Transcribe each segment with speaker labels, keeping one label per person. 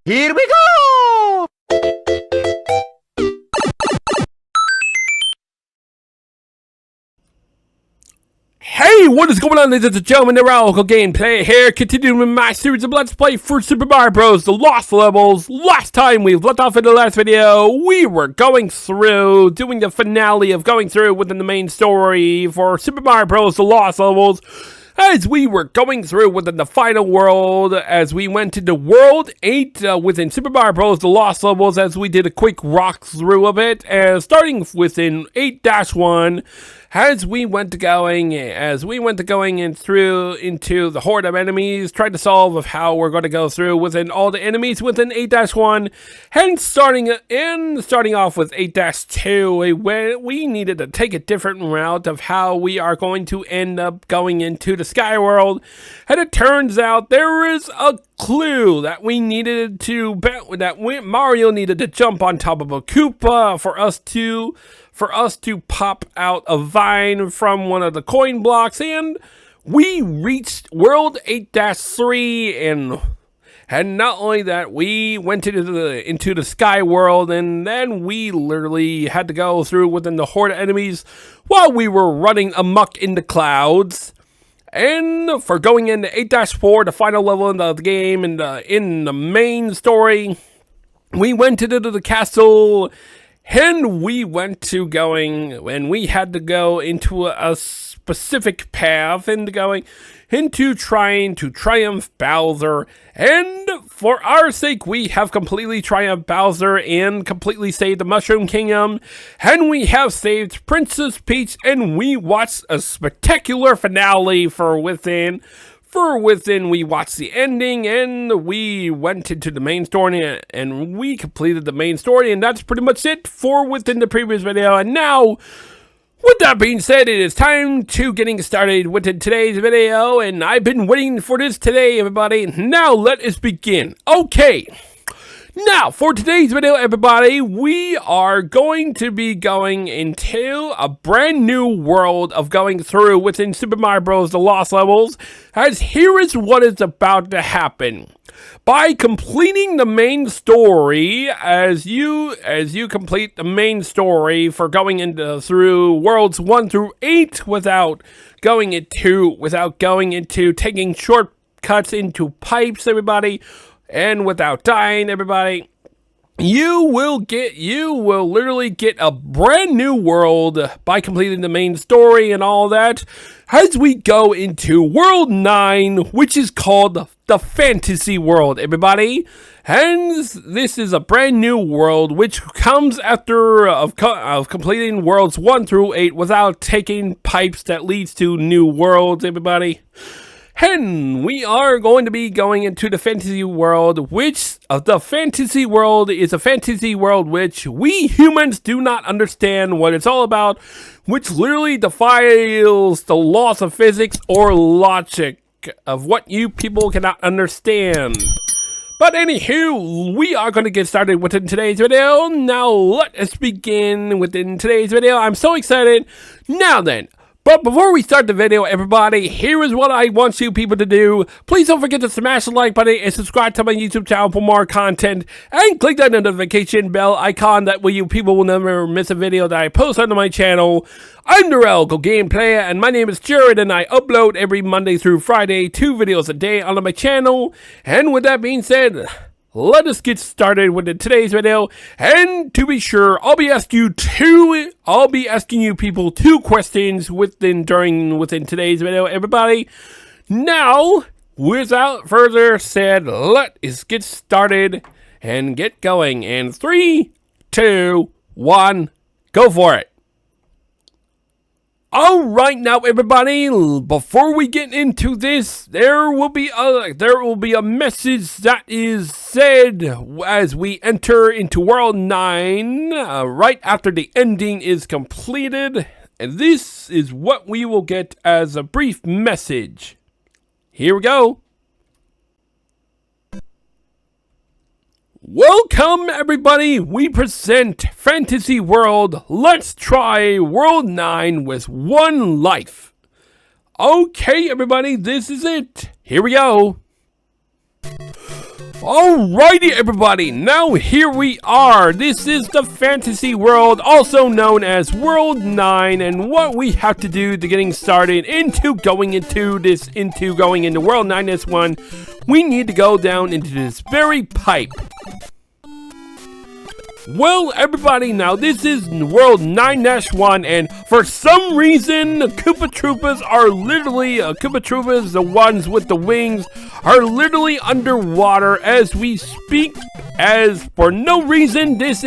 Speaker 1: Here we go!
Speaker 2: Hey, what is going on, ladies and gentlemen? TheRadicalGamePlaya here, continuing with my series of Let's Play for Super Mario Bros. The Lost Levels. Last time we left off in the last video, we were doing the finale of going through within the main story for Super Mario Bros. The Lost Levels. As we were going through within the final world, as we went into World 8 within Super Mario Bros. The Lost Levels, as we did a quick walkthrough of it, starting within 8-1, as we went going in through into the horde of enemies, tried to solve of how we're going to go through within all the enemies within 8-1, and starting off with 8-2, we needed to take a different route of how we are going to end up going into the Sky World, and it turns out there is a clue that we needed to Mario needed to jump on top of a Koopa for us to pop out a vine from one of the coin blocks, and we reached World 8-3, and not only that, we went into the Sky World, and then we literally had to go through within the horde of enemies while we were running amok in the clouds. And for going into 8-4, the final level in the game, in the main story, we went into the castle, and we had to go into a specific path and going into trying to triumph Bowser. And for our sake, we have completely triumphed Bowser and completely saved the Mushroom Kingdom. And we have saved Princess Peach, and we watched a spectacular finale for within. We watched the ending, and we went into the main story, and we completed the main story, and that's pretty much it for within the previous video. And now, with that being said, it is time to getting started with today's video, and I've been waiting for this today, everybody. Now let us begin. Okay. Now, for today's video, everybody, we are going to be going into a brand new world of going through within Super Mario Bros. The Lost Levels, as here is what is about to happen. By completing the main story, as you complete the main story for going through worlds 1 through 8 without going into taking shortcuts into pipes, everybody, and without dying, everybody, you will literally get a brand new world by completing the main story and all that, as we go into World 9, which is called the Fantasy World, everybody. And this is a brand new world which comes after of completing worlds 1 through 8 without taking pipes that leads to new worlds, everybody. And we are going to be going into the fantasy world, which the fantasy world is a fantasy world which we humans do not understand what it's all about, which literally defies the laws of physics or logic of what you people cannot understand. But anywho, we are going to get started within today's video. Now let us begin within today's video. I'm so excited. Now then. But before we start the video, everybody, here is what I want you people to do. Please don't forget to smash the like button and subscribe to my YouTube channel for more content. And click that notification bell icon, that way you people will never miss a video that I post onto my channel. I'm TheRadicalGamePlaya, and my name is Jared, and I upload every Monday through Friday 2 videos a day onto my channel. And with that being said, let us get started with today's video. And to be sure, I'll be asking you people 2 questions within today's video, everybody. Now, without further said, let us get started and get going. And 3, 2, 1, go for it. Alright, now everybody, before we get into this, there will be a message that is said as we enter into World 9, right after the ending is completed, and this is what we will get as a brief message. Here we go. Welcome everybody, we present Fantasy World. Let's try World 9 with 1 life. Okay everybody, this is it. Here we go. Alrighty everybody, now here we are. This is the fantasy world, also known as World 9, and what we have to do to getting started into going into World 9 this one, we need to go down into this very pipe. Well, everybody, now this is World 9-1, and for some reason, Koopa Troopas are literally, Koopa Troopas, the ones with the wings, are literally underwater as we speak, as for no reason, this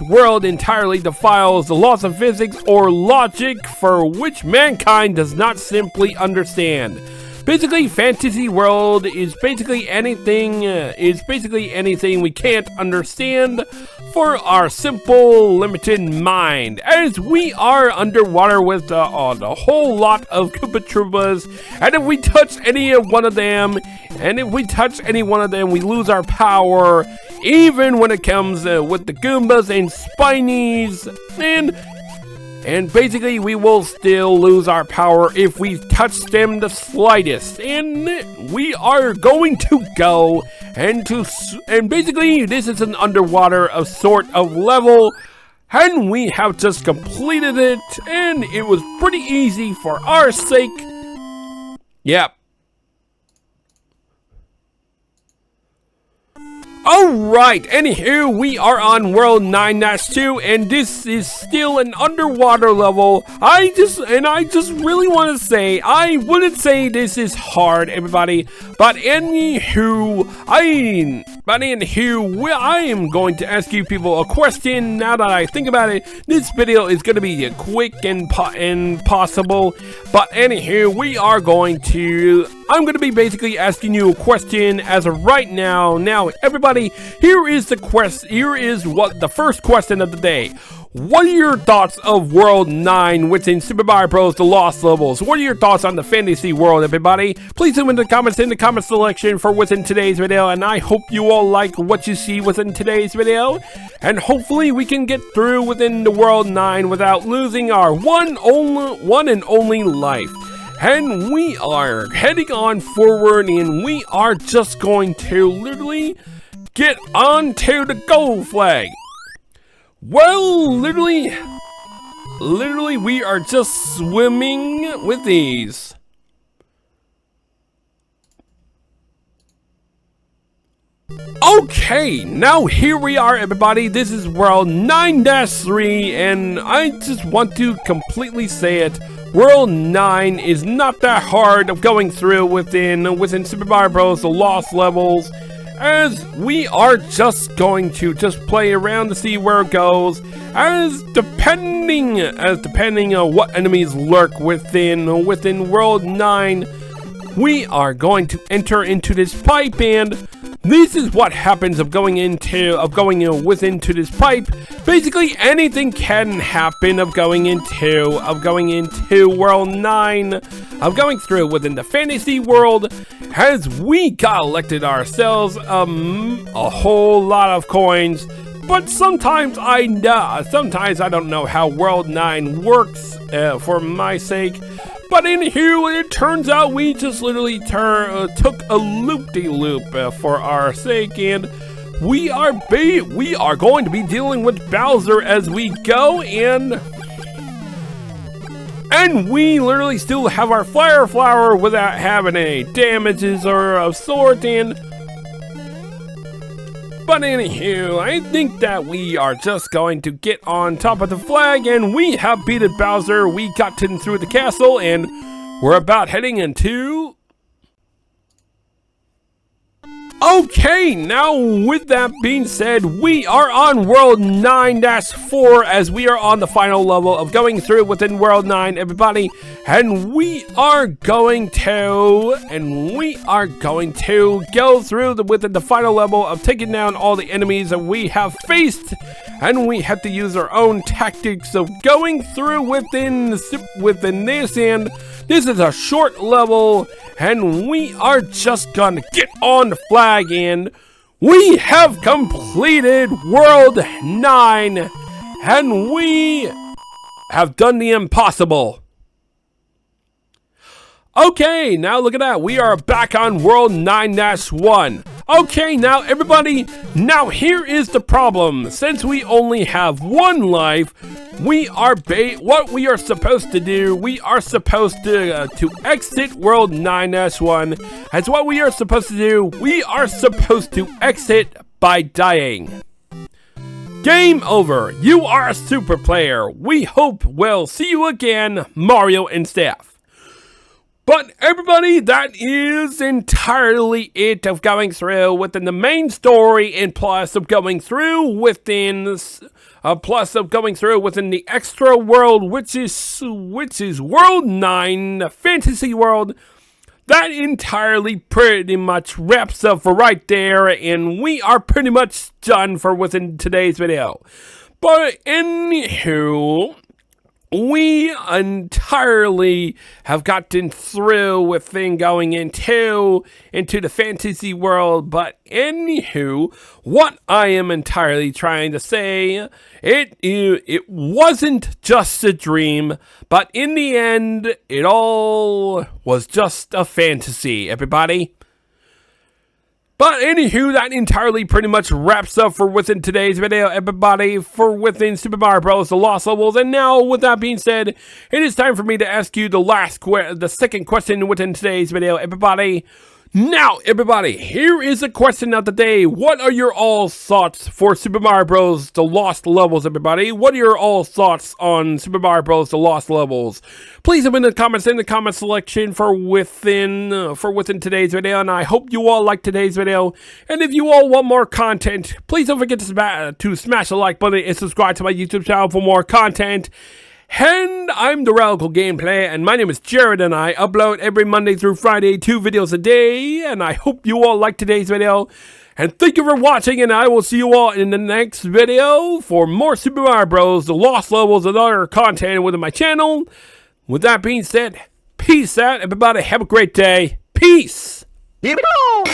Speaker 2: world entirely defiles the laws of physics or logic for which mankind does not simply understand. Basically, fantasy world is basically anything we can't understand for our simple, limited mind. As we are underwater with a whole lot of Koopa Troopas, and if we touch any one of them, we lose our power. Even when it comes with the Goombas and Spinies, and basically, we will still lose our power if we touch them the slightest. And we are going to go and basically, this is an underwater sort of level. And we have just completed it. And it was pretty easy for our sake. Yep. Alright, anywho, we are on World 9-2, and this is still an underwater level. I just really want to say, I wouldn't say this is hard, everybody, but anywho, I am going to ask you people a question. Now that I think about it, this video is going to be quick and possible, but anywho, I'm going to be basically asking you a question as of right now. Now, everybody, here is the first question of the day. What are your thoughts of World 9 within Super Mario Bros. The Lost Levels? What are your thoughts on the fantasy world, everybody? Please leave in the comment selection for what's in today's video, and I hope you all like what you see within today's video, and hopefully we can get through within the World 9 without losing our one and only life. And we are heading on forward, and we are just going to literally get onto the gold flag. Well, literally, we are just swimming with ease. Okay, now here we are, everybody. This is World 9-3, and I just want to completely say it. World 9 is not that hard of going through within Super Mario Bros. The Lost Levels, as we are just going to play around to see where it goes, as depending on what enemies lurk within World 9, we are going to enter into this pipe, and this is what happens of going into this pipe. Basically, anything can happen of going into World 9, of going through within the fantasy world, as we got elected ourselves a whole lot of coins. But sometimes I don't know how World 9 works for my sake. But anywho, it turns out we just literally took a loop-de-loop for our sake, and we are going to be dealing with Bowser as we go, and we literally still have our Fire Flower without having any damages or of sort. But anywho, I think that we are just going to get on top of the flag, and we have beaten Bowser. We got him through the castle, and we're about heading into... Okay, now with that being said, we are on World 9-4, as we are on the final level of going through within World 9, everybody, and we are going to go through within the final level of taking down all the enemies that we have faced, and we have to use our own tactics of going through within this, and this is a short level, and we are just gonna get on the flag, and we have completed World 9, and we have done the impossible. Okay, now look at that. We are back on World 9-1. Okay, now everybody, now here is the problem. Since we only have one life, what we are supposed to do, we are supposed to exit World 9-1. That's what we are supposed to do. We are supposed to exit by dying. Game over. You are a super player. We hope we'll see you again, Mario and Steph. But everybody, that is entirely it of going through within the main story, and plus of going through within the extra world, which is World 9, Fantasy World. That entirely pretty much wraps up for right there, and we are pretty much done for within today's video. But anywho, we entirely have gotten through within going into the fantasy world. But anywho, what I am entirely trying to say, it wasn't just a dream, but in the end, it all was just a fantasy, everybody. But anywho, that entirely pretty much wraps up for within today's video, everybody, for within Super Mario Bros. The Lost Levels. And now, with that being said, it is time for me to ask you the second question within today's video, everybody. Now, everybody, here is the question of the day. What are your all thoughts for Super Mario Bros. The Lost Levels, everybody? What are your all thoughts on Super Mario Bros. The Lost Levels? Please leave in the comment section for within today's video, and I hope you all like today's video. And if you all want more content, please don't forget to smash the like button and subscribe to my YouTube channel for more content. And I'm TheRadicalGamePlaya, and my name is Jared, and I upload every Monday through Friday 2 videos a day, and I hope you all like today's video. And thank you for watching, and I will see you all in the next video for more Super Mario Bros. The Lost Levels and other content within my channel. With that being said, peace out, everybody. Have a great day. Peace.
Speaker 1: Here we go.